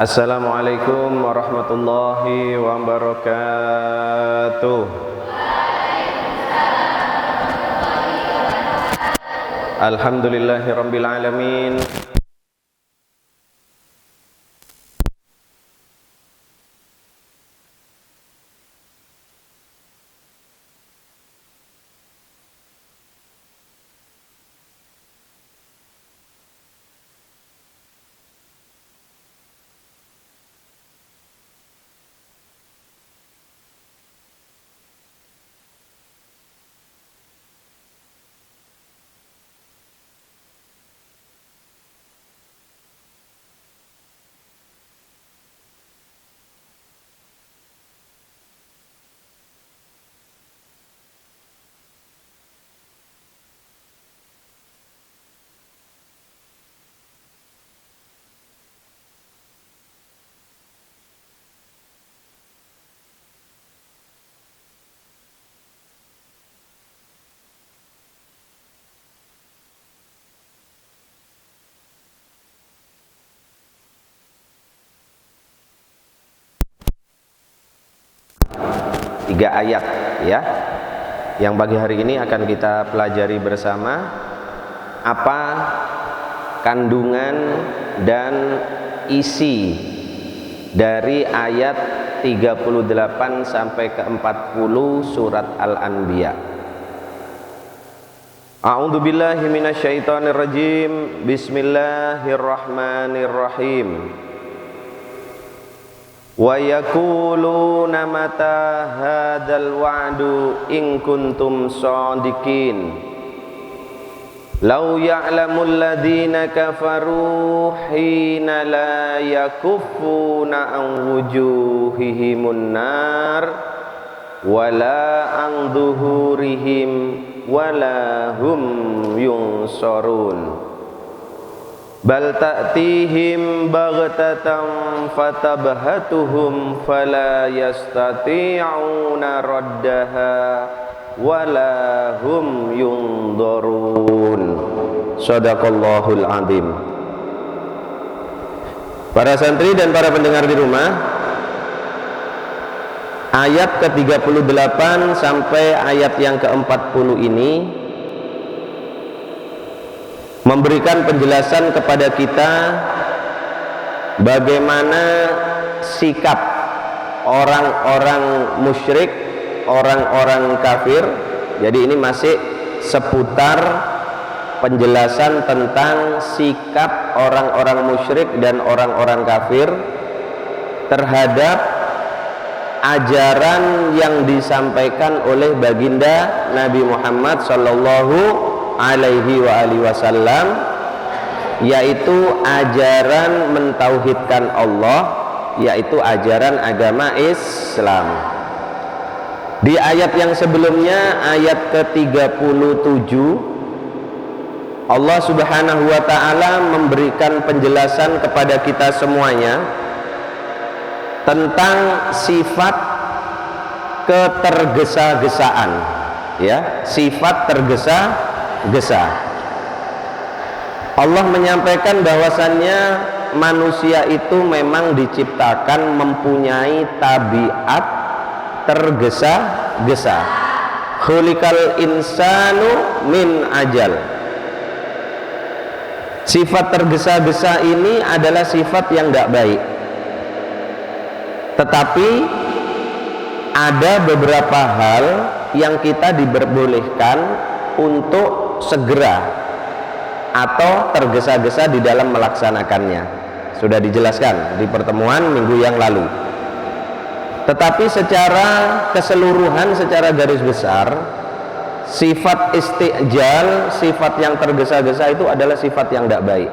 Assalamualaikum warahmatullahi wabarakatuh. Alhamdulillahirabbil alamin. Tiga ayat ya, yang pagi hari ini akan kita pelajari bersama apa kandungan dan isi dari ayat 38 sampai ke 40 surat Al-Anbiya. A'udzubillahi minasyaitonirrajim. Bismillahirrahmanirrahim. Wa yaquluna mata hadzal wa'du in kuntum shadiqin law ya'lamul ladzina kafaru hina la yakuffuna an wujuhihimun nar wala an dhuhurihim wala hum yunsarun bal ta'tihim baghtatan fatabhatuhum fala yastati'una raddaha wala hum yunzarun. Shadaqallahul azim. Para santri dan para pendengar di rumah, ayat ke-38 sampai ayat yang ke-40 ini memberikan penjelasan kepada kita bagaimana sikap orang-orang musyrik, orang-orang kafir. Jadi ini masih seputar penjelasan tentang sikap orang-orang musyrik dan orang-orang kafir terhadap ajaran yang disampaikan oleh baginda Nabi Muhammad sallallahu alaihi wa alihi wasallam, yaitu ajaran mentauhidkan Allah, yaitu ajaran agama Islam. Di ayat yang sebelumnya, ayat ke-37, Allah Subhanahu wa taala memberikan penjelasan kepada kita semuanya tentang sifat ketergesa-gesaan, ya, sifat tergesa-gesa. Allah menyampaikan bahwasannya manusia itu memang diciptakan mempunyai tabiat tergesa-gesa. Khuliqal insanu min ajal. Sifat tergesa-gesa ini adalah sifat yang tidak baik, tetapi ada beberapa hal yang kita diperbolehkan untuk segera atau tergesa-gesa di dalam melaksanakannya. Sudah dijelaskan di pertemuan minggu yang lalu. Tetapi secara keseluruhan, secara garis besar, sifat istijal, sifat yang tergesa-gesa itu adalah sifat yang tidak baik.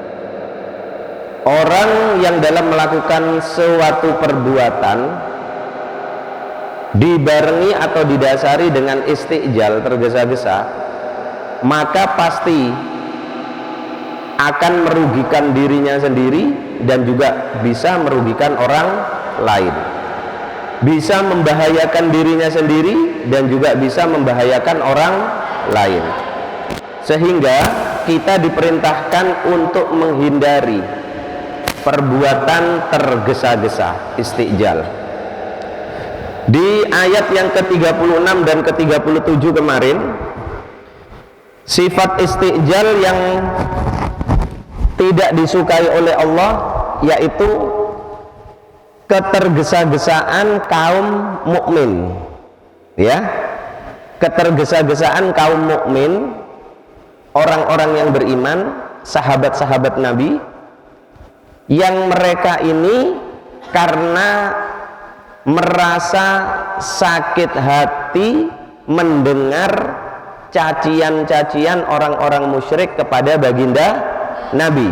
Orang yang dalam melakukan suatu perbuatan dibarengi atau didasari dengan istijal, tergesa-gesa, maka pasti akan merugikan dirinya sendiri dan juga bisa merugikan orang lain, bisa membahayakan dirinya sendiri dan juga bisa membahayakan orang lain. Sehingga kita diperintahkan untuk menghindari perbuatan tergesa-gesa, istijal. Di ayat yang ke-36 dan ke-37 kemarin, sifat istijal yang tidak disukai oleh Allah yaitu ketergesa-gesaan kaum mukmin, ya, ketergesa-gesaan kaum mukmin, orang-orang yang beriman, sahabat-sahabat Nabi, yang mereka ini karena merasa sakit hati mendengar cacian-cacian orang-orang musyrik kepada baginda Nabi,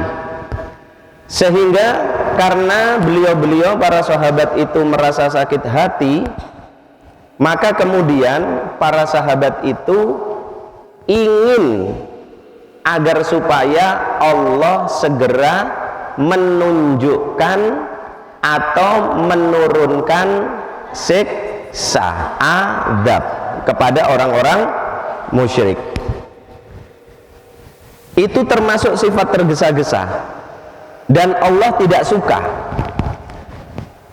sehingga karena beliau-beliau para sahabat itu merasa sakit hati, maka kemudian para sahabat itu ingin agar supaya Allah segera menunjukkan atau menurunkan siksa azab kepada orang-orang musyrik. Itu termasuk sifat tergesa-gesa dan Allah tidak suka.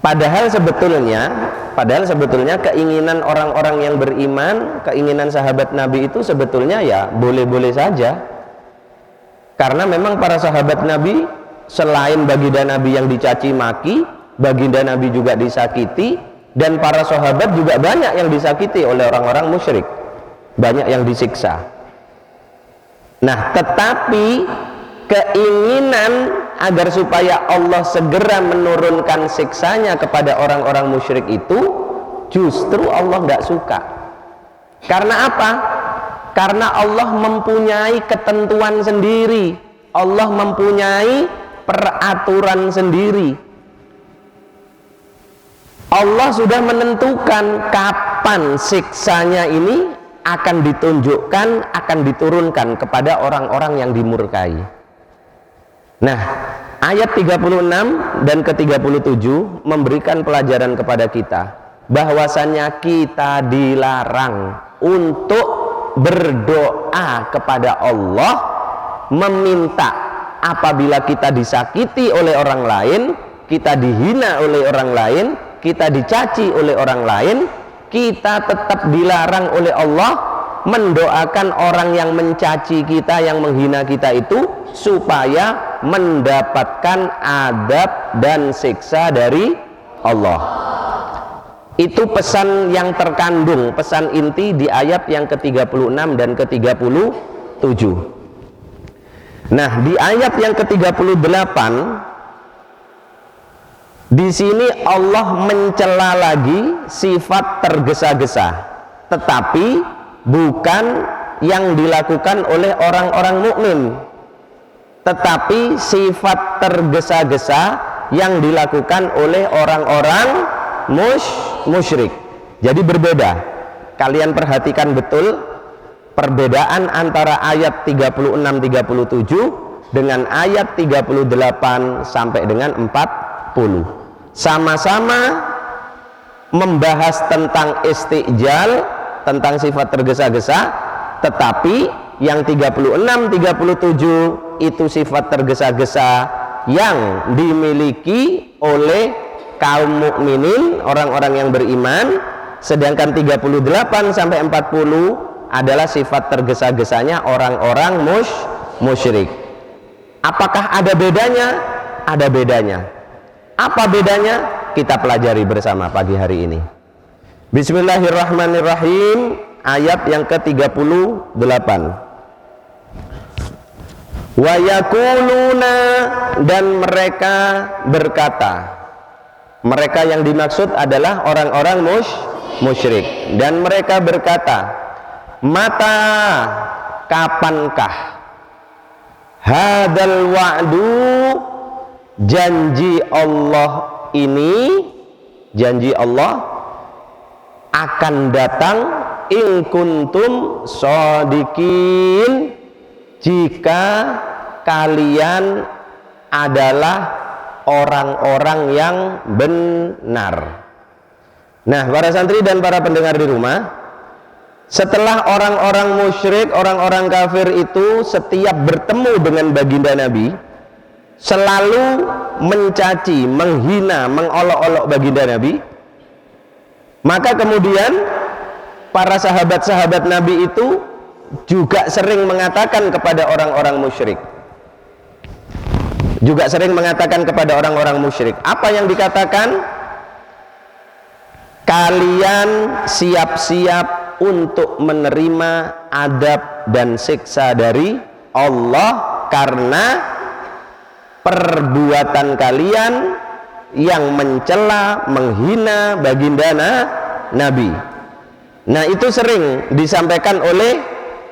Padahal sebetulnya keinginan orang-orang yang beriman, keinginan sahabat Nabi itu sebetulnya ya boleh-boleh saja. Karena memang para sahabat Nabi selain baginda Nabi yang dicaci maki, baginda Nabi juga disakiti, dan para sahabat juga banyak yang disakiti oleh orang-orang musyrik, banyak yang disiksa. Nah, tetapi keinginan agar supaya Allah segera menurunkan siksanya kepada orang-orang musyrik itu justru Allah tidak suka. Karena apa? Karena Allah mempunyai ketentuan sendiri, Allah mempunyai peraturan sendiri. Allah sudah menentukan kapan siksanya ini akan ditunjukkan, akan diturunkan kepada orang-orang yang dimurkai. Nah, ayat 36 dan ke-37 memberikan pelajaran kepada kita bahwasannya kita dilarang untuk berdoa kepada Allah, meminta apabila kita disakiti oleh orang lain, kita dihina oleh orang lain, kita dicaci oleh orang lain, kita tetap dilarang oleh Allah mendoakan orang yang mencaci kita, yang menghina kita itu supaya mendapatkan adab dan siksa dari Allah. Itu pesan yang terkandung, pesan inti di ayat yang ke-36 dan ke-37. Nah, di ayat yang ke-38 di sini Allah mencela lagi sifat tergesa-gesa, tetapi bukan yang dilakukan oleh orang-orang mukmin, tetapi sifat tergesa-gesa yang dilakukan oleh orang-orang musyrik. Jadi berbeda. Kalian perhatikan betul perbedaan antara ayat 36-37 dengan ayat 38 sampai dengan 40. Sama-sama membahas tentang istijal, tentang sifat tergesa-gesa, tetapi yang 36-37 itu sifat tergesa-gesa yang dimiliki oleh kaum mukminin, orang-orang yang beriman, sedangkan 38 sampai 40 adalah sifat tergesa-gesanya orang-orang musyrik. Apakah ada bedanya? Ada bedanya. Apa bedanya? Kita pelajari bersama pagi hari ini. Bismillahirrahmanirrahim. Ayat yang ke-38. Wa yaquluna, dan mereka berkata. Mereka yang dimaksud adalah orang-orang musyrik, dan mereka berkata, mata, kapankah hadal wa'du, janji Allah ini, janji Allah akan datang, in kuntum shodiqin, jika kalian adalah orang-orang yang benar. Nah, para santri dan para pendengar di rumah, setelah orang-orang musyrik, orang-orang kafir itu setiap bertemu dengan baginda Nabi, selalu mencaci, menghina, mengolok-olok baginda Nabi, maka kemudian para sahabat-sahabat Nabi itu juga sering mengatakan kepada orang-orang musyrik. Juga sering mengatakan kepada orang-orang musyrik. Apa yang dikatakan? Kalian siap-siap untuk menerima adab dan siksa dari Allah karena perbuatan kalian yang mencela, menghina baginda Nabi. Nah, itu sering disampaikan oleh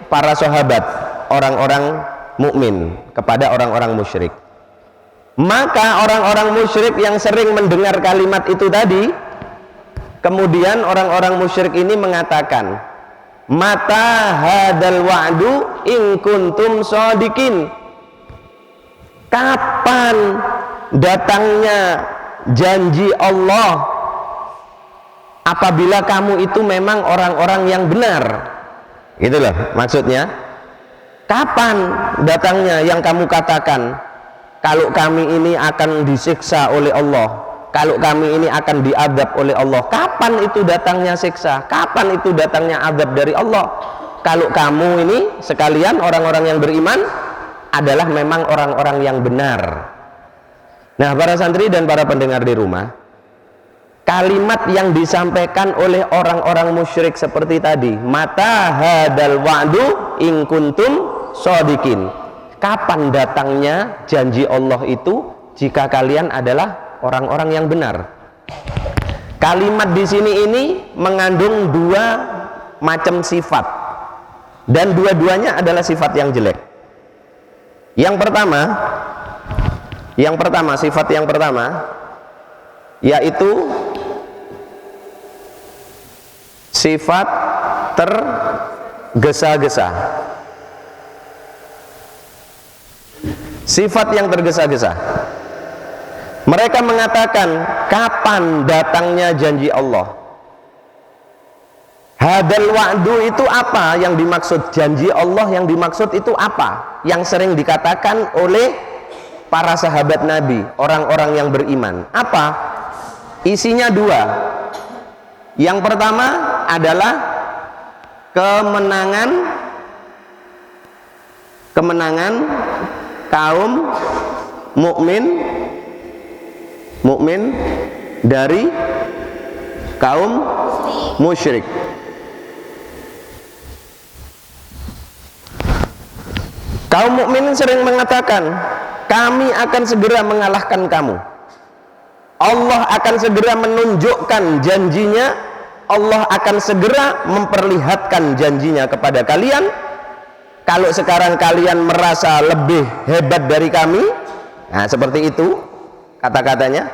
para sahabat, orang-orang mukmin kepada orang-orang musyrik. Maka orang-orang musyrik yang sering mendengar kalimat itu tadi, kemudian orang-orang musyrik ini mengatakan, mata hadal wa'du in kuntum shadiqin. Kapan datangnya janji Allah apabila kamu itu memang orang-orang yang benar? Gitu loh maksudnya. Kapan datangnya yang kamu katakan kalau kami ini akan disiksa oleh Allah, kalau kami ini akan diadab oleh Allah? Kapan itu datangnya siksa? Kapan itu datangnya adab dari Allah? Kalau kamu ini sekalian orang-orang yang beriman adalah memang orang-orang yang benar. Nah, para santri dan para pendengar di rumah, kalimat yang disampaikan oleh orang-orang musyrik seperti tadi, mata hadal wa'du in kuntum shadiqin. Kapan datangnya janji Allah itu jika kalian adalah orang-orang yang benar? Kalimat di sini ini mengandung dua macam sifat, dan dua-duanya adalah sifat yang jelek. Yang pertama, sifat yang pertama yaitu sifat tergesa-gesa. Sifat yang tergesa-gesa. Mereka mengatakan, kapan datangnya janji Allah? Hadal wa'du itu apa yang dimaksud? Janji Allah yang dimaksud itu apa? Yang sering dikatakan oleh para sahabat Nabi, orang-orang yang beriman. Apa? Isinya dua. Yang pertama adalah kemenangan kaum mukmin dari kaum musyrik. Kaum mukminin sering mengatakan, kami akan segera mengalahkan kamu. Allah akan segera menunjukkan janjinya. Allah akan segera memperlihatkan janjinya kepada kalian. Kalau sekarang kalian merasa lebih hebat dari kami, nah seperti itu kata-katanya.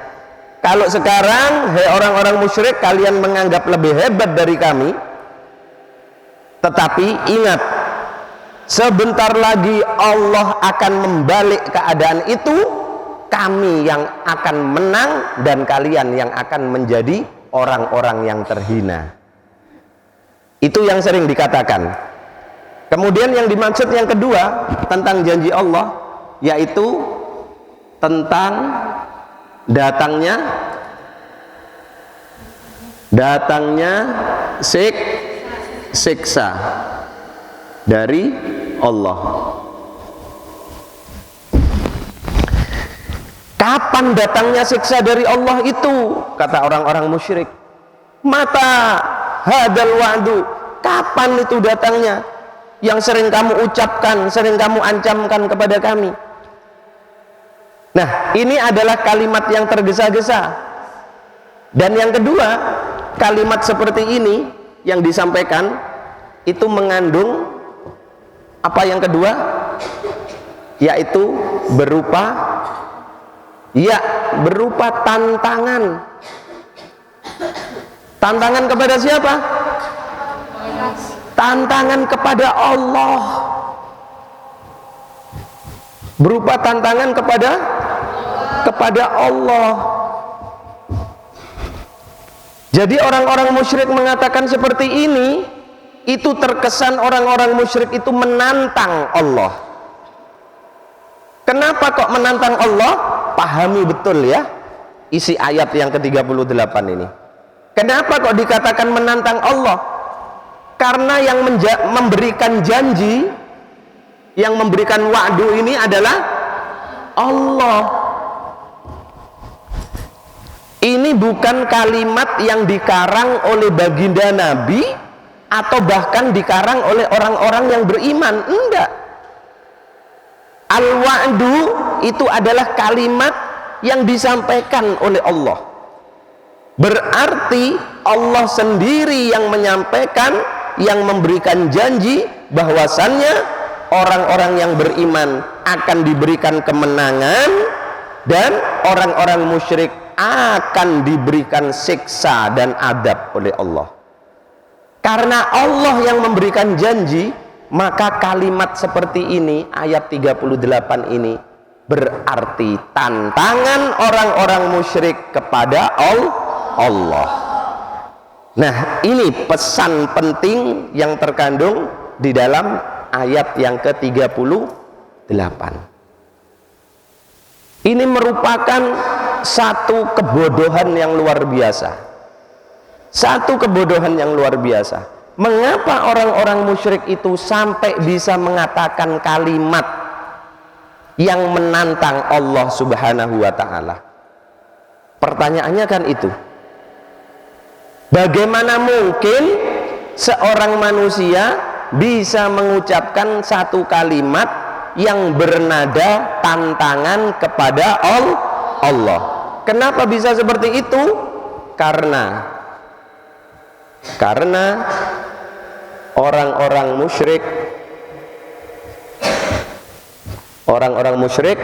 Kalau sekarang, hei orang-orang musyrik, kalian menganggap lebih hebat dari kami, tetapi ingat, sebentar lagi Allah akan membalik keadaan itu. Kami yang akan menang dan kalian yang akan menjadi orang-orang yang terhina. Itu yang sering dikatakan. Kemudian yang dimaksud yang kedua tentang janji Allah, yaitu tentang datangnya siksa dari Allah. Kapan datangnya siksa dari Allah itu? Kata orang-orang musyrik, mata hadal wa'du, kapan itu datangnya yang sering kamu ucapkan, sering kamu ancamkan kepada kami? Nah, ini adalah kalimat yang tergesa-gesa. Dan yang kedua, kalimat seperti ini yang disampaikan itu mengandung apa yang kedua? Yaitu berupa tantangan. Tantangan kepada siapa? Tantangan kepada Allah. Berupa tantangan kepada Allah. Jadi orang-orang musyrik mengatakan seperti ini, itu terkesan orang-orang musyrik itu menantang Allah. Kenapa kok menantang Allah? Pahami betul ya isi ayat yang ke-38 ini. Kenapa kok dikatakan menantang Allah? Karena yang memberikan janji, yang memberikan wa'du ini adalah Allah. Ini bukan kalimat yang dikarang oleh baginda Nabi atau bahkan dikarang oleh orang-orang yang beriman. Enggak. Al-wa'du itu adalah kalimat yang disampaikan oleh Allah. Berarti Allah sendiri yang menyampaikan, yang memberikan janji bahwasannya orang-orang yang beriman akan diberikan kemenangan dan orang-orang musyrik akan diberikan siksa dan adab oleh Allah. Karena Allah yang memberikan janji, maka kalimat seperti ini, ayat 38 ini berarti tantangan orang-orang musyrik kepada Allah. Nah, ini pesan penting yang terkandung di dalam ayat yang ke-38. Ini merupakan satu kebodohan yang luar biasa. Satu kebodohan yang luar biasa. Mengapa orang-orang musyrik itu sampai bisa mengatakan kalimat yang menantang Allah Subhanahu wa ta'ala? Pertanyaannya kan itu. Bagaimana mungkin seorang manusia bisa mengucapkan satu kalimat yang bernada tantangan kepada Allah? Kenapa bisa seperti itu? Karena orang-orang musyrik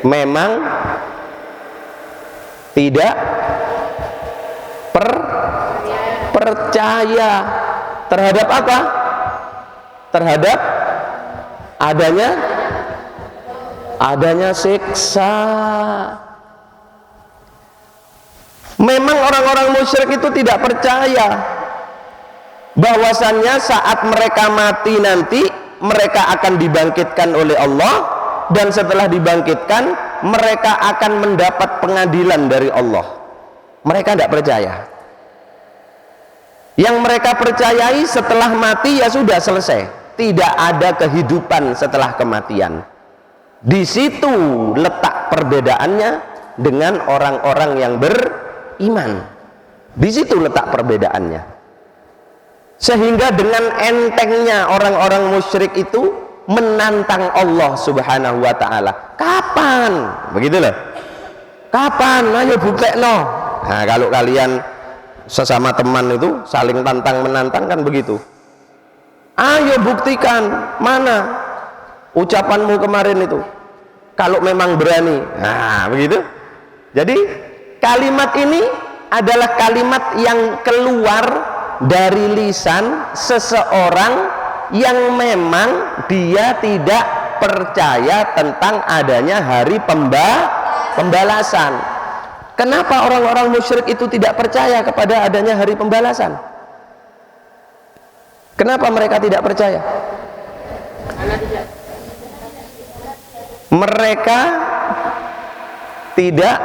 memang tidak percaya terhadap apa? Terhadap adanya siksa. Memang orang-orang musyrik itu tidak percaya bahwasannya saat mereka mati nanti mereka akan dibangkitkan oleh Allah, dan setelah dibangkitkan mereka akan mendapat pengadilan dari Allah. Mereka tidak percaya. Yang mereka percayai setelah mati ya sudah selesai, tidak ada kehidupan setelah kematian. Di situ letak perbedaannya dengan orang-orang yang beriman. Di situ letak perbedaannya. Sehingga dengan entengnya orang-orang musyrik itu menantang Allah Subhanahu wa ta'ala. Kapan? Begitu loh. Kapan? Ayo buktekno. Nah, kalau kalian sesama teman itu saling tantang menantang kan begitu. Ayo buktikan mana ucapanmu kemarin itu. Kalau memang berani. Nah, begitu. Jadi kalimat ini adalah kalimat yang keluar dari lisan seseorang yang memang dia tidak percaya tentang adanya hari pembalasan. Kenapa orang-orang musyrik itu tidak percaya kepada adanya hari pembalasan? Kenapa mereka tidak percaya? Mereka tidak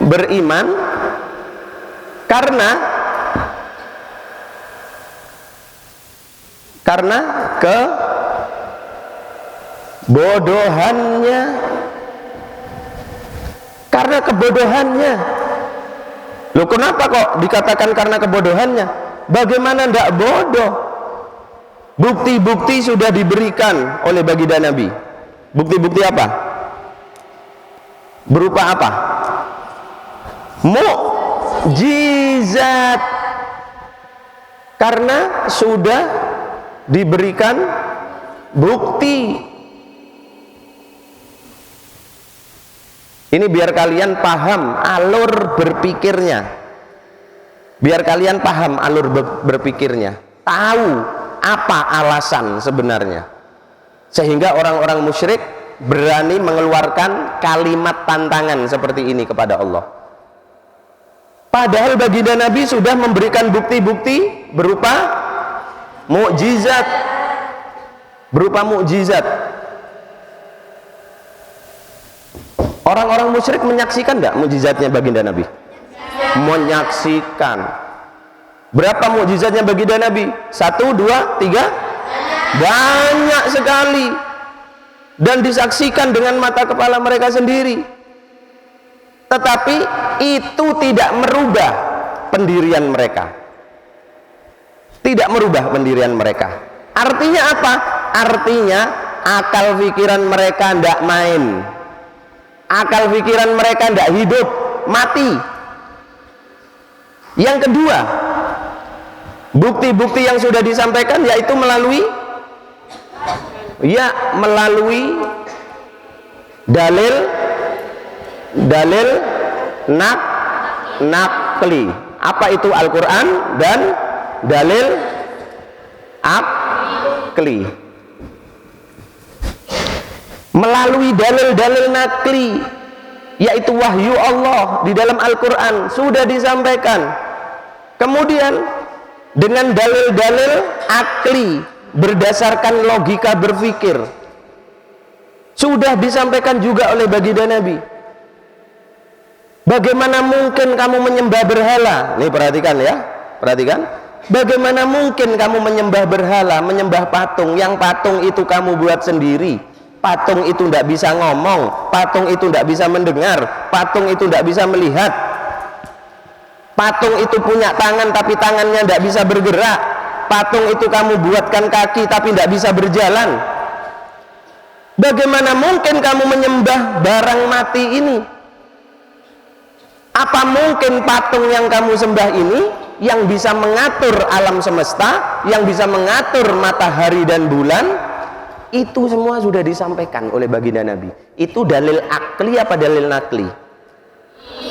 beriman karena kebodohannya. Karena kebodohannya. Loh, kenapa kok dikatakan karena kebodohannya? Bagaimana tidak bodoh? Bukti-bukti sudah diberikan oleh baginda Nabi. Bukti-bukti apa? Berupa apa? Mukjizat. Karena sudah diberikan bukti. Ini biar kalian paham alur berpikirnya. Biar kalian paham alur berpikirnya. Tahu apa alasan sebenarnya. Sehingga orang-orang musyrik berani mengeluarkan kalimat tantangan seperti ini kepada Allah. Padahal baginda Nabi sudah memberikan bukti-bukti berupa mukjizat. Berupa mukjizat. Orang-orang musyrik menyaksikan enggak mukjizatnya baginda Nabi? Menyaksikan. Berapa mukjizatnya baginda Nabi? 1, 2, 3? Banyak sekali. Dan disaksikan dengan mata kepala mereka sendiri. Tetapi itu tidak merubah pendirian mereka. Tidak merubah pendirian mereka. Artinya apa? Artinya akal pikiran mereka tidak main. Akal pikiran mereka tidak hidup, mati. Yang kedua, bukti-bukti yang sudah disampaikan yaitu melalui dalil nakli. Apa itu Al-Quran dan dalil akli? Melalui dalil-dalil nakli, yaitu wahyu Allah di dalam Al-Quran sudah disampaikan. Kemudian dengan dalil-dalil akli berdasarkan logika berpikir sudah disampaikan juga oleh baginda Nabi. Bagaimana mungkin kamu menyembah berhala? Nih perhatikan ya, perhatikan. Bagaimana mungkin kamu menyembah berhala, menyembah patung, yang patung itu kamu buat sendiri. Patung itu tidak bisa ngomong, patung itu tidak bisa mendengar, patung itu tidak bisa melihat. Patung itu punya tangan tapi tangannya tidak bisa bergerak. Patung itu kamu buatkan kaki tapi tidak bisa berjalan. Bagaimana mungkin kamu menyembah barang mati ini? Apa mungkin patung yang kamu sembah ini yang bisa mengatur alam semesta, yang bisa mengatur matahari dan bulan? Itu semua sudah disampaikan oleh baginda Nabi. Itu dalil akli apa dalil nakli?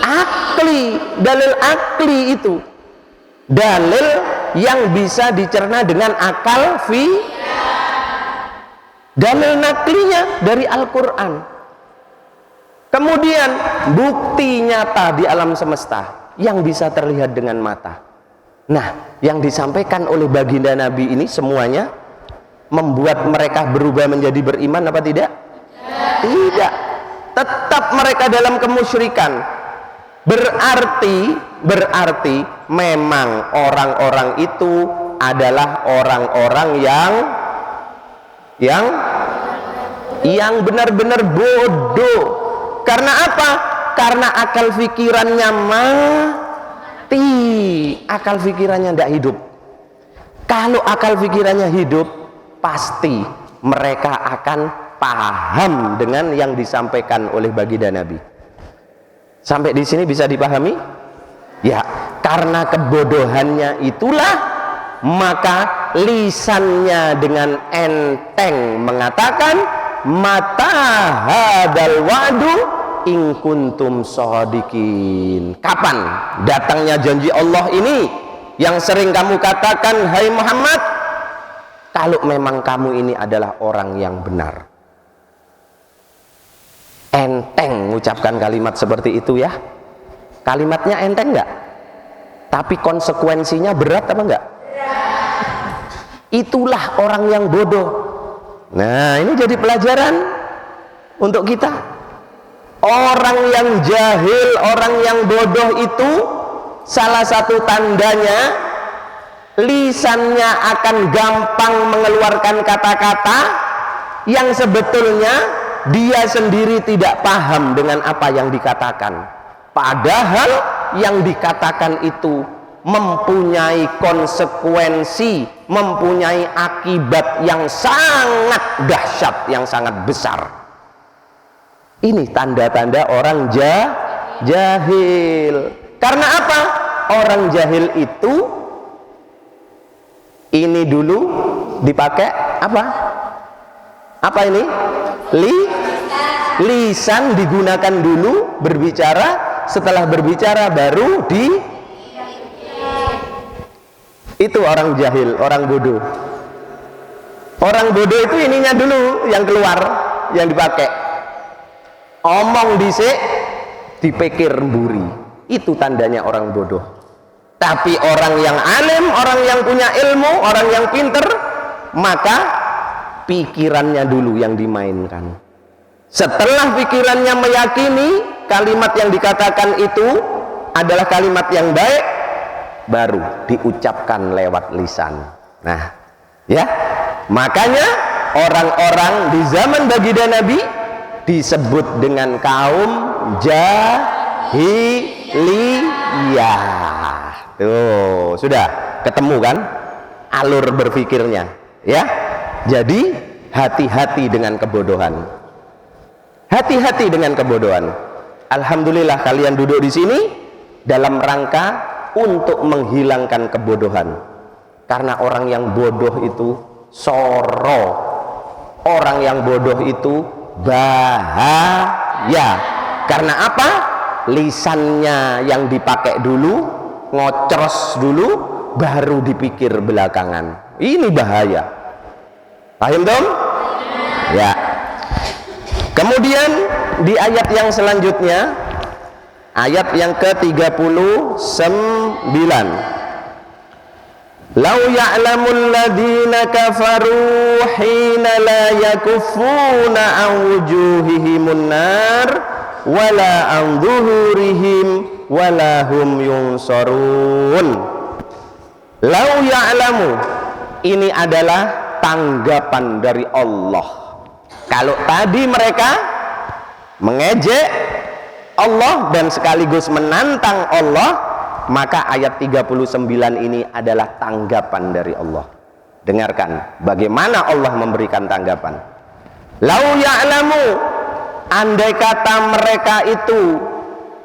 Akli. Dalil akli itu dalil yang bisa dicerna dengan akal dalil naklinya dari Al-Quran. Kemudian bukti nyata di alam semesta yang bisa terlihat dengan mata. Nah, yang disampaikan oleh baginda Nabi ini semuanya membuat mereka berubah menjadi beriman apa tidak? Tidak. Tetap mereka dalam kemusyrikan. Berarti memang orang-orang itu adalah orang-orang yang benar-benar bodoh. Karena apa? Karena akal pikirannya mati. Akal pikirannya tidak hidup. Kalau akal pikirannya hidup, pasti mereka akan paham dengan yang disampaikan oleh baginda Nabi. Sampai di sini bisa dipahami? Ya, karena kebodohannya itulah maka lisannya dengan enteng mengatakan mata hadal wa'du in kuntum shadiqin. Kapan datangnya janji Allah ini yang sering kamu katakan, hai Muhammad, kalau memang kamu ini adalah orang yang benar. Enteng mengucapkan kalimat seperti itu ya. Kalimatnya enteng enggak? Tapi konsekuensinya berat apa enggak? Itulah orang yang bodoh. Nah, ini jadi pelajaran untuk kita. Orang yang jahil, orang yang bodoh itu salah satu tandanya lisannya akan gampang mengeluarkan kata-kata yang sebetulnya dia sendiri tidak paham dengan apa yang dikatakan. Padahal yang dikatakan itu mempunyai konsekuensi, mempunyai akibat yang sangat dahsyat, yang sangat besar. Ini tanda-tanda orang jahil. Karena apa? Orang jahil itu ini dulu dipakai apa? Apa ini? Lisan digunakan dulu berbicara, setelah berbicara baru itu orang jahil, orang bodoh. Orang bodoh itu ininya dulu yang keluar, yang dipakai. Omong dhisik, dipikir mburi. Itu tandanya orang bodoh. Tapi orang yang alim, orang yang punya ilmu, orang yang pinter, maka pikirannya dulu yang dimainkan. Setelah pikirannya meyakini kalimat yang dikatakan itu adalah kalimat yang baik, baru diucapkan lewat lisan. Nah, ya, makanya orang-orang di zaman baginda Nabi disebut dengan kaum jahiliyah. Tuh, sudah ketemu kan alur berpikirnya, ya. Jadi hati-hati dengan kebodohan. Hati-hati dengan kebodohan. Alhamdulillah kalian duduk di sini dalam rangka untuk menghilangkan kebodohan. Karena orang yang bodoh itu soro. Orang yang bodoh itu bahaya. Karena apa? Lisannya yang dipakai dulu, ngocros dulu, baru dipikir belakangan. Ini bahaya. Paham dong? Ya. Kemudian di ayat yang selanjutnya, ayat yang ke-39, lau ya'lamul ladina kafaru hina la yakuffuna an wujuhihimun nar wala an zuhurihim wala hum yunsarun. Lau ya'lamu, ini adalah tanggapan dari Allah. Kalau tadi mereka mengejek Allah dan sekaligus menantang Allah, maka ayat 39 ini adalah tanggapan dari Allah. Dengarkan bagaimana Allah memberikan tanggapan. Lau ya'lamu, andai kata mereka itu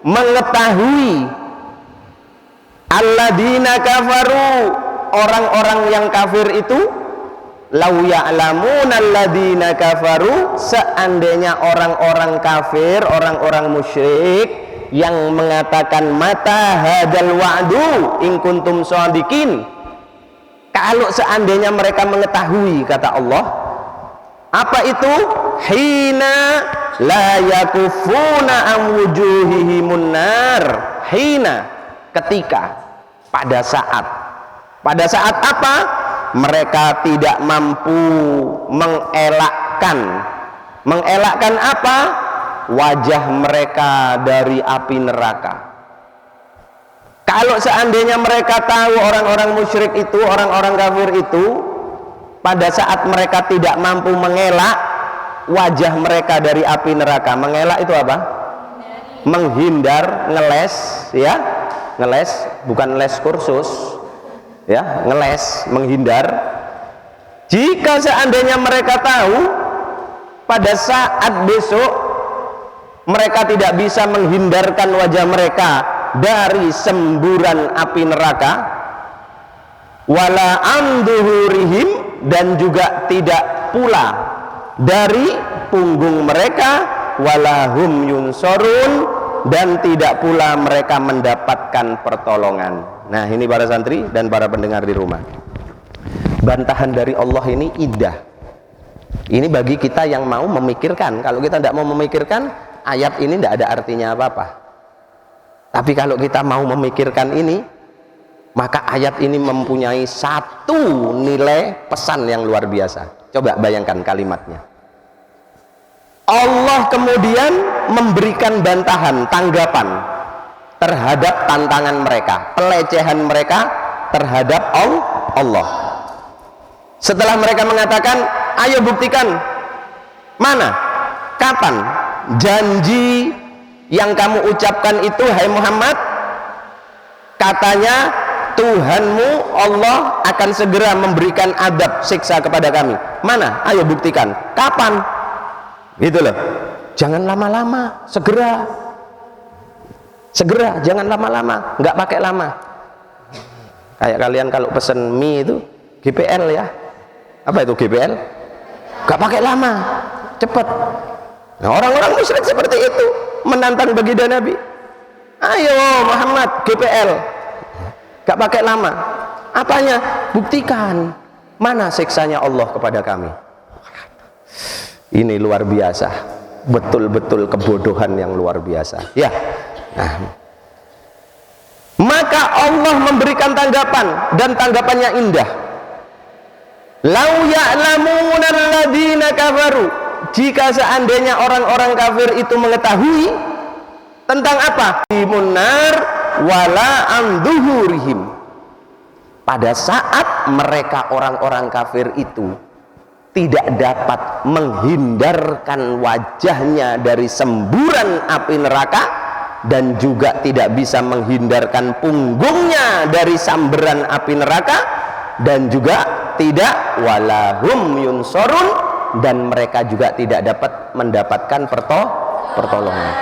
mengetahui, alladzina kafaru, orang-orang yang kafir itu, lau ya'lamuna alladzina kafaru, seandainya orang-orang kafir, orang-orang musyrik yang mengatakan mata hadal wa'du in kuntum shadiqin, kalau seandainya mereka mengetahui, kata Allah, apa itu? Hina la yakufuna an wujuhihimun nar. Hina, ketika, pada saat apa? Mereka tidak mampu mengelakkan apa? Wajah mereka dari api neraka. Kalau seandainya mereka tahu, orang-orang musyrik itu, orang-orang kafir itu, pada saat mereka tidak mampu mengelak wajah mereka dari api neraka. Mengelak itu apa? Menghindar, ngeles, ya, ngeles, bukan les kursus, ya, ngeles, menghindar. Jika seandainya mereka tahu pada saat besok mereka tidak bisa menghindarkan wajah mereka dari semburan api neraka, wala amduhurihim, dan juga tidak pula dari punggung mereka, walahum yunsorun, dan tidak pula mereka mendapatkan pertolongan. Nah, ini para santri dan para pendengar di rumah, bantahan dari Allah ini indah. Ini bagi kita yang mau memikirkan. Kalau kita tidak mau memikirkan, ayat ini tidak ada artinya apa-apa. Tapi kalau kita mau memikirkan ini, maka ayat ini mempunyai satu nilai pesan yang luar biasa. Coba bayangkan kalimatnya. Allah kemudian memberikan bantahan, tanggapan terhadap tantangan mereka, pelecehan mereka terhadap Allah. Setelah mereka mengatakan, ayo buktikan, mana, kapan janji yang kamu ucapkan itu, hai Muhammad, katanya Tuhanmu Allah akan segera memberikan adab, siksa kepada kami. Mana? Ayo buktikan. Kapan? Gitu loh. Jangan lama-lama, segera. Segera, jangan lama-lama, nggak pakai lama. Kayak kalian kalau pesen mie itu GPL ya. Apa itu GPL? Nggak pakai lama, cepat. Nah, orang-orang musyrik seperti itu menantang baginda Nabi. Ayo Muhammad, GPL. Gak pakai lama. Apanya? Buktikan. Mana siksanya Allah kepada kami. Ini luar biasa. Betul-betul kebodohan yang luar biasa. Ya. Nah. Maka Allah memberikan tanggapan, dan tanggapannya indah. Lau ya'lamuna alladzina kafaru, jika seandainya orang-orang kafir itu mengetahui tentang apa? Munar wala anduhurihim. Pada saat mereka orang-orang kafir itu tidak dapat menghindarkan wajahnya dari semburan api neraka, dan juga tidak bisa menghindarkan punggungnya dari sambaran api neraka, dan juga tidak walahum yunsorun, dan mereka juga tidak dapat mendapatkan pertolongan.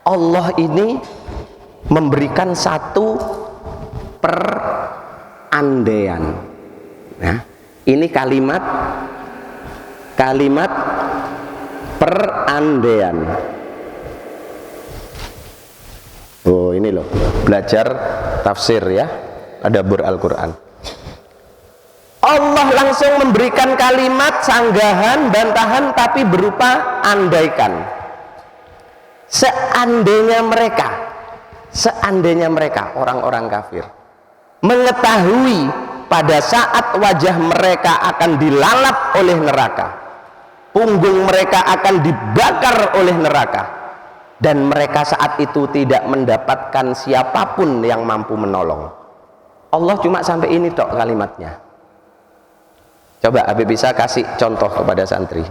Allah ini memberikan satu perandaian. Nah, ini kalimat perandaian. Oh, ini loh, belajar tafsir ya, tadabbur Al-Quran. Allah langsung memberikan kalimat sanggahan, bantahan, tapi berupa andaikan. Seandainya mereka orang-orang kafir mengetahui pada saat wajah mereka akan dilalap oleh neraka, punggung mereka akan dibakar oleh neraka, dan mereka saat itu tidak mendapatkan siapapun yang mampu menolong. Allah cuma sampai ini tok kalimatnya. Coba Habib bisa kasih contoh kepada santri.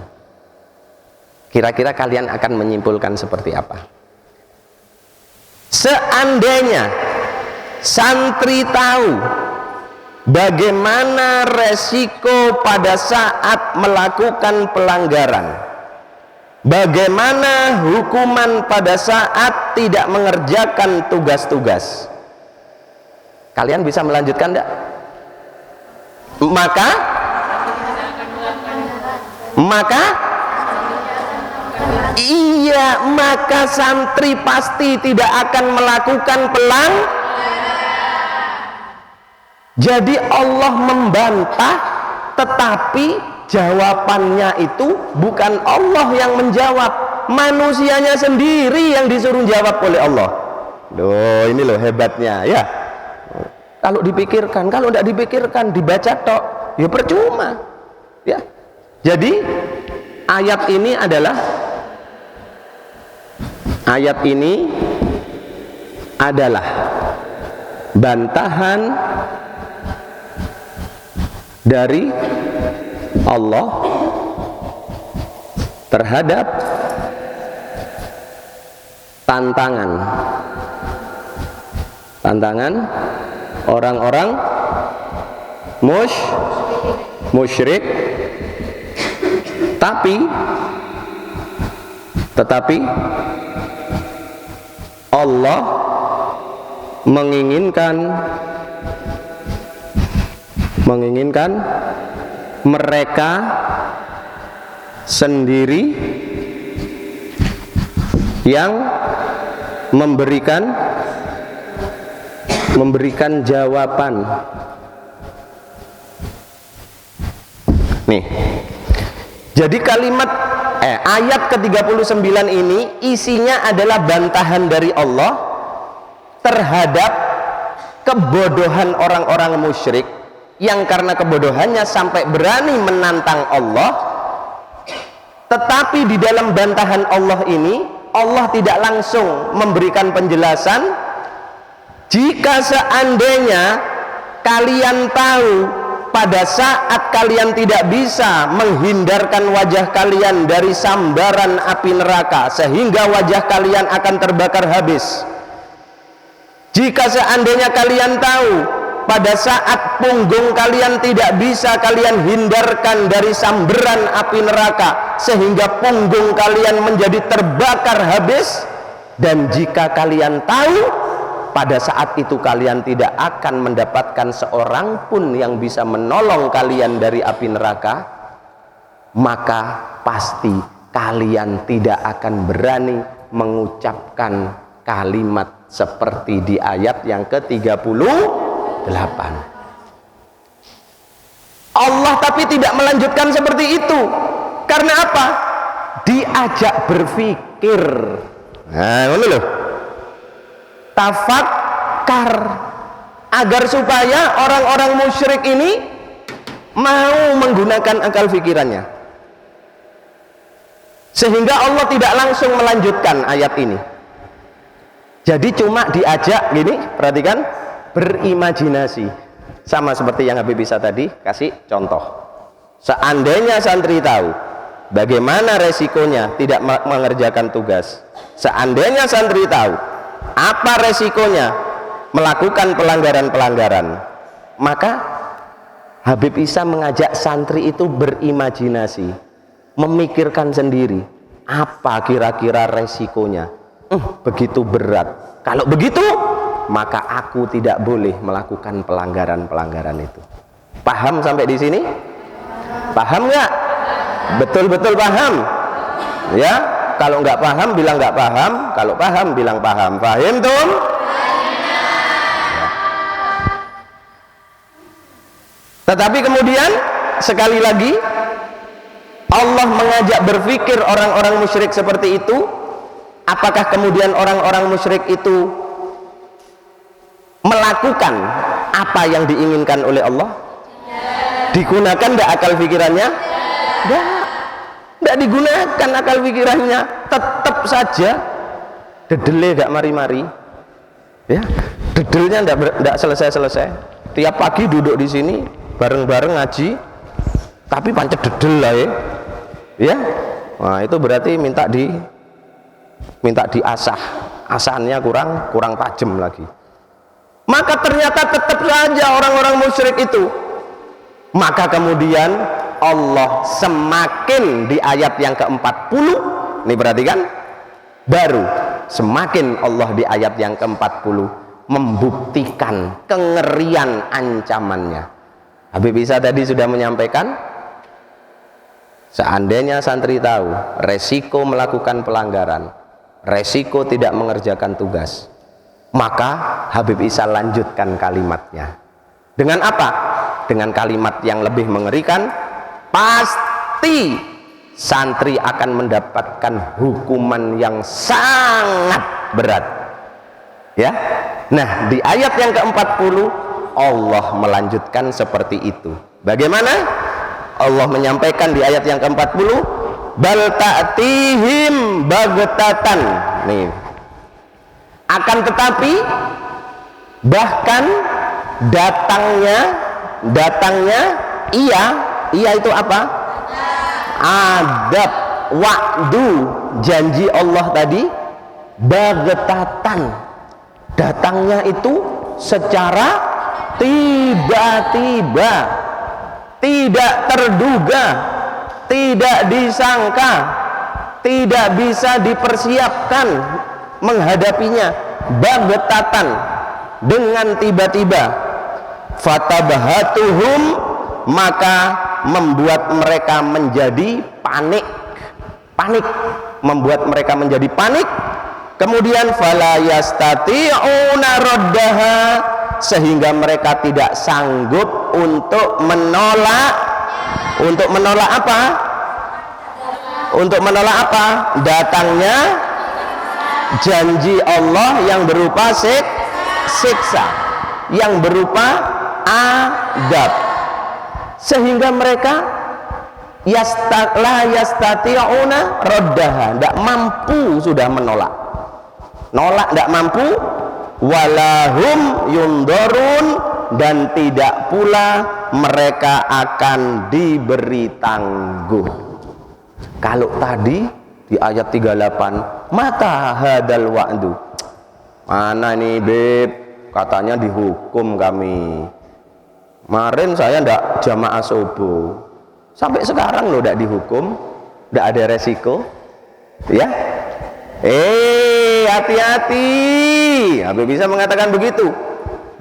Kira-kira kalian akan menyimpulkan seperti apa? Seandainya santri tahu bagaimana resiko pada saat melakukan pelanggaran, bagaimana hukuman pada saat tidak mengerjakan tugas-tugas, kalian bisa melanjutkan enggak? Maka santri pasti tidak akan melakukan Jadi Allah membantah, tetapi jawabannya itu bukan Allah yang menjawab, manusianya sendiri yang disuruh jawab oleh Allah. Loh, ini loh hebatnya ya. Kalau dipikirkan, kalau tidak dipikirkan, dibaca tok, ya percuma. Ya. Jadi ayat ini adalah bantahan dari Allah terhadap tantangan orang-orang musyrik, tetapi Allah menginginkan mereka sendiri yang memberikan jawaban. Nih, jadi ayat ke-39 ini isinya adalah bantahan dari Allah terhadap kebodohan orang-orang musyrik yang karena kebodohannya sampai berani menantang Allah. Tetapi di dalam bantahan Allah ini, Allah tidak langsung memberikan penjelasan. Jika seandainya kalian tahu pada saat kalian tidak bisa menghindarkan wajah kalian dari sambaran api neraka sehingga wajah kalian akan terbakar habis, jika seandainya kalian tahu pada saat punggung kalian tidak bisa kalian hindarkan dari sambaran api neraka sehingga punggung kalian menjadi terbakar habis, dan jika kalian tahu pada saat itu kalian tidak akan mendapatkan seorang pun yang bisa menolong kalian dari api neraka, maka pasti kalian tidak akan berani mengucapkan kalimat seperti di ayat yang ke-38. Allah tapi tidak melanjutkan seperti itu. Karena apa? Diajak berpikir. Nah, ngono lho. Tafakkar, agar supaya orang-orang musyrik ini mau menggunakan akal pikirannya. Sehingga Allah tidak langsung melanjutkan ayat ini. Jadi cuma diajak gini, perhatikan, berimajinasi. Sama seperti yang Habib Isa tadi kasih contoh. Seandainya santri tahu bagaimana resikonya tidak mengerjakan tugas, seandainya santri tahu apa resikonya melakukan pelanggaran-pelanggaran, maka Habib Isa mengajak santri itu berimajinasi, memikirkan sendiri apa kira-kira resikonya. Begitu berat. Kalau begitu, maka aku tidak boleh melakukan pelanggaran-pelanggaran itu. Paham sampai di sini? Paham nggak? Betul-betul paham? Ya, kalau nggak paham bilang nggak paham, kalau paham bilang paham. Paham tuh? Tetapi kemudian sekali lagi Allah mengajak berpikir orang-orang musyrik seperti itu. Apakah kemudian orang-orang musyrik itu melakukan apa yang diinginkan oleh Allah? Digunakan tidak akal pikirannya? Tidak digunakan akal pikirannya. Tetap saja dedele gak mari-mari, ya, dedelnya tidak selesai-selesai. Tiap pagi duduk di sini bareng-bareng ngaji, tapi pancet dedel lah ya. Nah, itu berarti minta diasah, asahannya kurang tajam lagi. Maka ternyata tetap saja orang-orang musyrik itu. Maka kemudian Allah semakin di ayat yang ke-40, nih perhatikan, baru semakin Allah di ayat yang ke-40 membuktikan kengerian ancamannya. Habib Isa tadi sudah menyampaikan, seandainya santri tahu resiko melakukan pelanggaran, resiko tidak mengerjakan tugas, maka Habib Isa lanjutkan kalimatnya. Dengan apa? Dengan kalimat yang lebih mengerikan. Pasti santri akan mendapatkan hukuman yang sangat berat. Ya. Nah, di ayat yang ke-40 Allah melanjutkan seperti itu. Bagaimana? Allah menyampaikan di ayat yang ke-40, bal ta'tihim baghtatan. Nih. Akan tetapi bahkan datangnya iya itu apa? Adab, wa'du, janji Allah tadi, baghtatan, datangnya itu secara tiba-tiba, tidak terduga, tidak disangka, tidak bisa dipersiapkan menghadapinya, baghtatan, dengan tiba-tiba. Fatabahatuhum, maka membuat mereka menjadi panik, membuat mereka menjadi panik. Kemudian fala yastati'una raddaha, sehingga mereka tidak sanggup untuk menolak apa? Untuk menolak apa? Datangnya janji Allah yang berupa siksa, yang berupa adab, sehingga mereka la yastati'una raddaha, tidak mampu sudah menolak, tidak mampu. Walahum yundorun, dan tidak pula mereka akan diberi tangguh. Kalau tadi di ayat 38, mata hadal wa'du, mana nih beb, katanya dihukum kami. Kemarin saya ndak jamaah subuh, sampai sekarang lo ndak dihukum, ndak ada resiko, ya. Hati-hati, Habib bisa mengatakan begitu.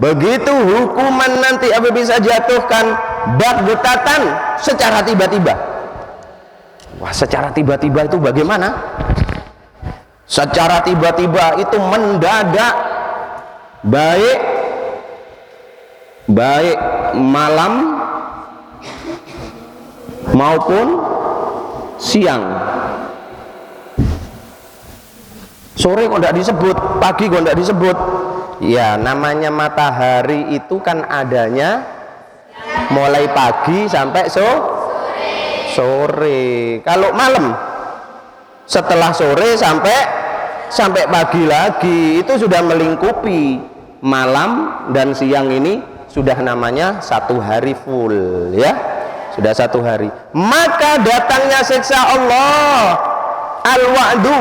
Begitu hukuman nanti Habib bisa jatuhkan baghtatan, secara tiba-tiba. Wah, secara tiba-tiba itu bagaimana? Secara tiba-tiba itu mendadak, baik malam maupun siang. Sore kok tidak disebut, pagi kok tidak disebut. Ya, namanya matahari itu kan adanya mulai pagi sampai sore. Kalau malam Setelah sore sampai pagi lagi, itu sudah melingkupi malam dan siang ini, sudah namanya satu hari full, ya, sudah satu hari. Maka datangnya siksa Allah, al-wa'du,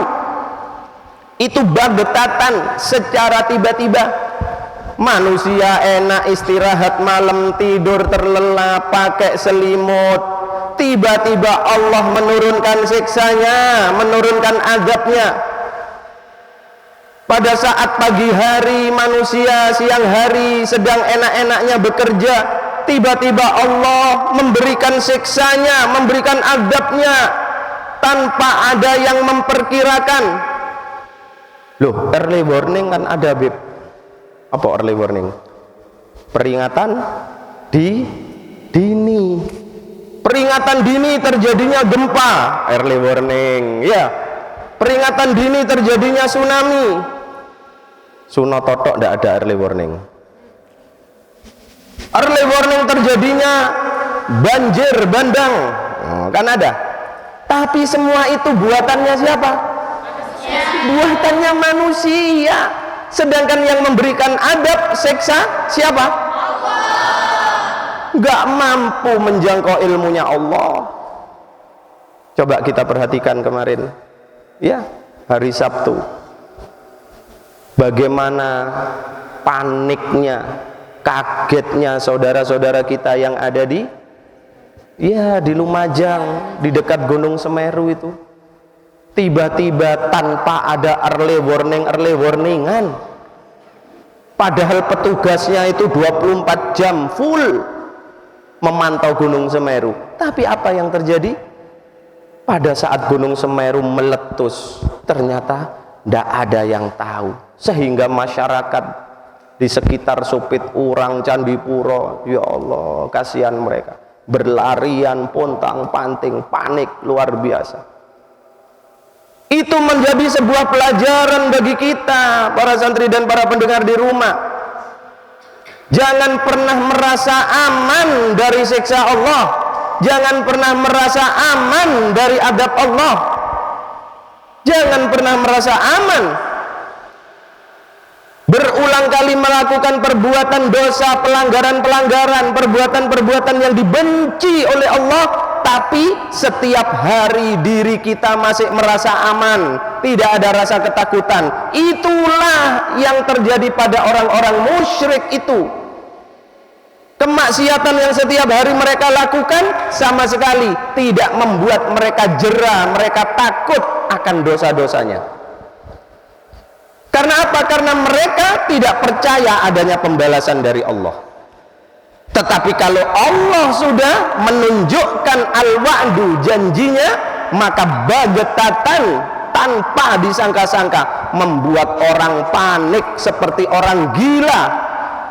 itu baghtatan, secara tiba-tiba. Manusia enak istirahat malam, tidur terlelap, pakai selimut, tiba-tiba Allah menurunkan siksanya, menurunkan azabnya. Pada saat pagi hari manusia siang hari sedang enak-enaknya bekerja, tiba-tiba Allah memberikan siksanya, memberikan azabnya tanpa ada yang memperkirakan. Loh, early warning kan ada, Beb. Apa early warning? Peringatan dini. Peringatan dini terjadinya gempa, early warning, ya. Peringatan dini terjadinya tsunami. Suno totok tidak ada early warning. Early warning terjadinya banjir bandang, kan ada. Tapi semua itu buatannya siapa? Buatannya manusia. Sedangkan yang memberikan adab, siksa, siapa? Allah. Gak mampu menjangkau ilmunya Allah. Coba kita perhatikan kemarin, ya, hari Sabtu, bagaimana paniknya, kagetnya saudara-saudara kita yang ada di Lumajang, di dekat Gunung Semeru itu. Tiba-tiba tanpa ada early warningan, padahal petugasnya itu 24 jam full memantau Gunung Semeru. Tapi apa yang terjadi? Pada saat Gunung Semeru meletus, ternyata tidak ada yang tahu, sehingga masyarakat di sekitar Supit Urang, Candipuro, ya Allah, kasihan mereka, berlarian pontang-panting, panik luar biasa. Itu menjadi sebuah pelajaran bagi kita, para santri dan para pendengar di rumah. Jangan pernah merasa aman dari siksa Allah, jangan pernah merasa aman dari adab Allah, jangan pernah merasa aman berulang kali melakukan perbuatan dosa, pelanggaran-pelanggaran, perbuatan-perbuatan yang dibenci oleh Allah, tapi setiap hari diri kita masih merasa aman, tidak ada rasa ketakutan. Itulah yang terjadi pada orang-orang musyrik itu. Kemaksiatan yang setiap hari mereka lakukan sama sekali tidak membuat mereka jera, mereka takut akan dosa-dosanya. Karena apa? Karena mereka tidak percaya adanya pembalasan dari Allah. Tetapi kalau Allah sudah menunjukkan al-wa'du, janjinya, maka baghtatan, tanpa disangka-sangka, membuat orang panik seperti orang gila,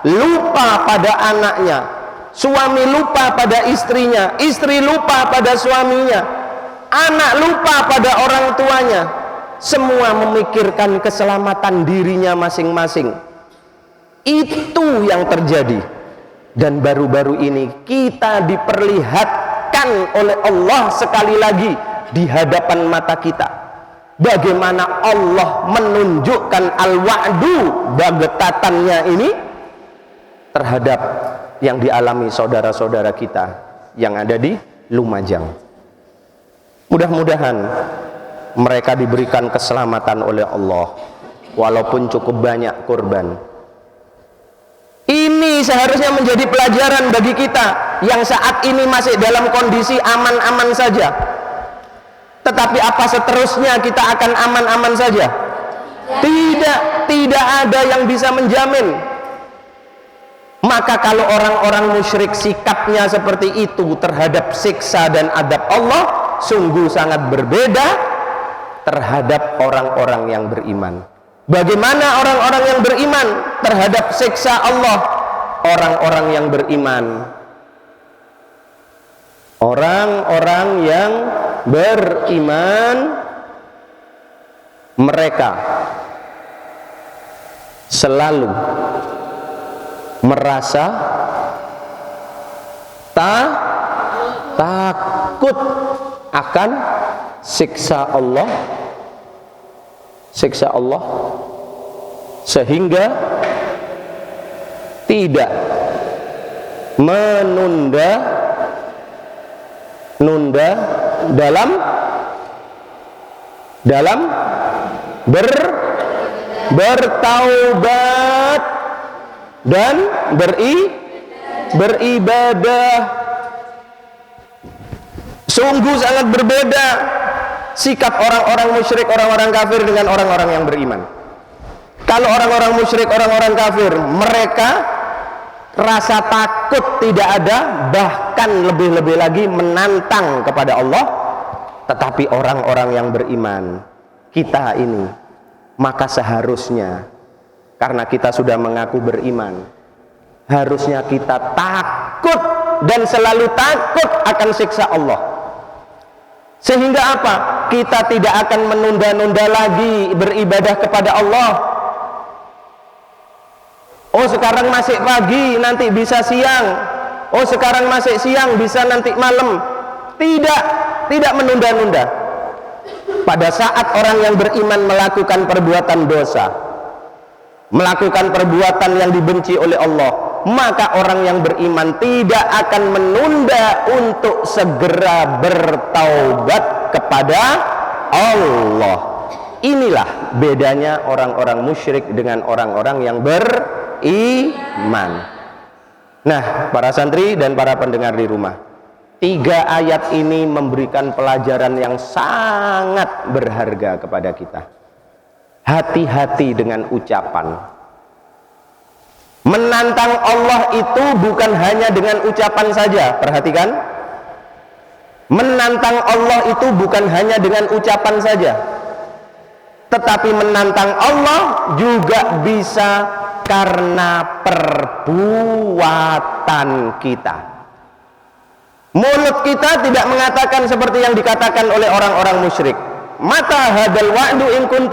lupa pada anaknya, suami lupa pada istrinya, istri lupa pada suaminya, anak lupa pada orang tuanya. Semua memikirkan keselamatan dirinya masing-masing. Itu yang terjadi. Dan baru-baru ini kita diperlihatkan oleh Allah sekali lagi di hadapan mata kita, bagaimana Allah menunjukkan al-wa'du, baghtatannya ini terhadap yang dialami saudara-saudara kita yang ada di Lumajang. Mudah-mudahan mereka diberikan keselamatan oleh Allah, walaupun cukup banyak korban. Ini seharusnya menjadi pelajaran bagi kita yang saat ini masih dalam kondisi aman-aman saja. Tetapi apa seterusnya kita akan aman-aman saja? Tidak ada yang bisa menjamin. Maka kalau orang-orang musyrik sikapnya seperti itu terhadap siksa dan adab Allah, sungguh sangat berbeda terhadap orang-orang yang beriman. Bagaimana orang-orang yang beriman terhadap siksa Allah? Orang-orang yang beriman, orang-orang yang beriman, mereka selalu merasa takut akan siksa Allah siksa Allah, sehingga tidak menunda dalam bertaubat dan beribadah. Sungguh sangat berbeda sikap orang-orang musyrik, orang-orang kafir dengan orang-orang yang beriman. Kalau orang-orang musyrik, orang-orang kafir, mereka rasa takut tidak ada, bahkan lebih-lebih lagi menantang kepada Allah. Tetapi orang-orang yang beriman, kita ini, maka seharusnya, karena kita sudah mengaku beriman, harusnya kita takut dan selalu takut akan siksa Allah. Sehingga apa? Kita tidak akan menunda-nunda lagi beribadah kepada Allah. Oh, sekarang masih pagi, nanti bisa siang. Oh, sekarang masih siang, bisa nanti malam. Tidak menunda-nunda. Pada saat orang yang beriman melakukan perbuatan dosa, melakukan perbuatan yang dibenci oleh Allah, maka orang yang beriman tidak akan menunda untuk segera bertaubat kepada Allah. Inilah bedanya orang-orang musyrik dengan orang-orang yang beriman. Nah, para santri dan para pendengar di rumah, 3 ayat ini memberikan pelajaran yang sangat berharga kepada kita. Hati-hati dengan ucapan. Menantang Allah itu bukan hanya dengan ucapan saja. Perhatikan, menantang Allah itu bukan hanya dengan ucapan saja, tetapi menantang Allah juga bisa karena perbuatan kita. Mulut kita tidak mengatakan seperti yang dikatakan oleh orang-orang musyrik. Mata hadal wa'du in kuntum